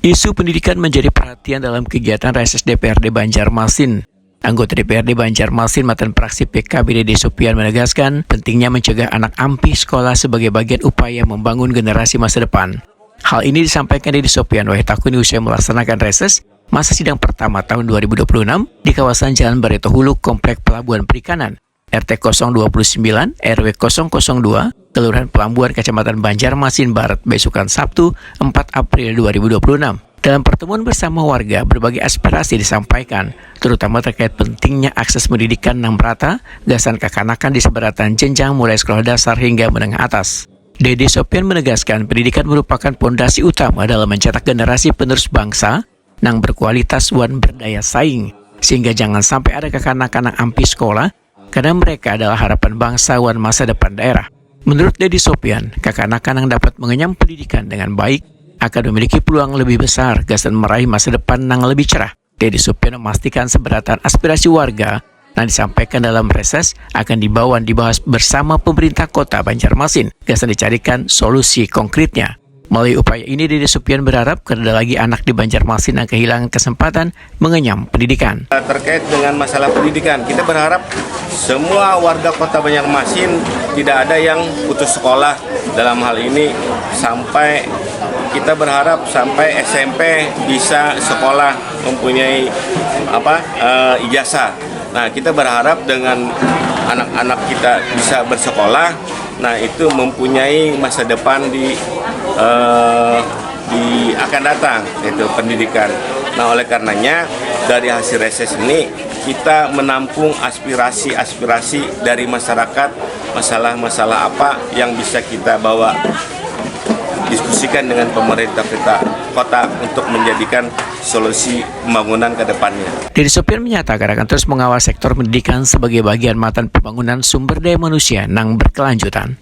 Isu pendidikan menjadi perhatian dalam kegiatan reses DPRD Banjarmasin. Anggota DPRD Banjarmasin mantan praksi PKB Dede Sopian menegaskan pentingnya mencegah anak ampi sekolah sebagai bagian upaya membangun generasi masa depan. Hal ini disampaikan Dede Sopian Wahitakuni usai melaksanakan reses masa sidang pertama tahun 2026 di kawasan Jalan Barito Hulu, Komplek Pelabuhan Perikanan, RT 029, RW 002, Kelurahan Pelambuan, Kecamatan Banjarmasin Barat, besokan Sabtu, 4 April 2026. Dalam pertemuan bersama warga, berbagai aspirasi disampaikan, terutama terkait pentingnya akses pendidikan yang merata, gagasan kekanakan di sebaratan jenjang mulai sekolah dasar hingga menengah atas. Dede Sopian menegaskan pendidikan merupakan pondasi utama dalam mencetak generasi penerus bangsa yang berkualitas dan berdaya saing, sehingga jangan sampai ada kekanakan yang ampi sekolah, karena mereka adalah harapan bangsa dan masa depan daerah. Menurut Dede Sopian, kekanakan yang dapat mengenyam pendidikan dengan baik akan memiliki peluang lebih besar dan meraih masa depan yang lebih cerah. Dede Sopian memastikan seberatan aspirasi warga yang disampaikan dalam reses akan dibahas bersama pemerintah kota Banjarmasin dan dicarikan solusi konkretnya. Melalui upaya ini, Dede Sopian berharap tidak ada lagi anak di Banjarmasin yang kehilangan kesempatan mengenyam pendidikan. Terkait dengan masalah pendidikan, kita berharap semua warga kota Banjarmasin tidak ada yang putus sekolah dalam hal ini, sampai kita berharap sampai SMP bisa sekolah mempunyai ijazah. Nah, kita berharap dengan anak-anak kita bisa bersekolah, nah itu mempunyai masa depan di akan datang, yaitu pendidikan. Nah, oleh karenanya dari hasil reses ini kita menampung aspirasi dari masyarakat, masalah-masalah apa yang bisa kita bawa diskusikan dengan pemerintah kota untuk menjadikan solusi pembangunan ke depannya. Dede Sopian menyatakan akan terus mengawal sektor pendidikan sebagai bagian mata pembangunan sumber daya manusia yang berkelanjutan.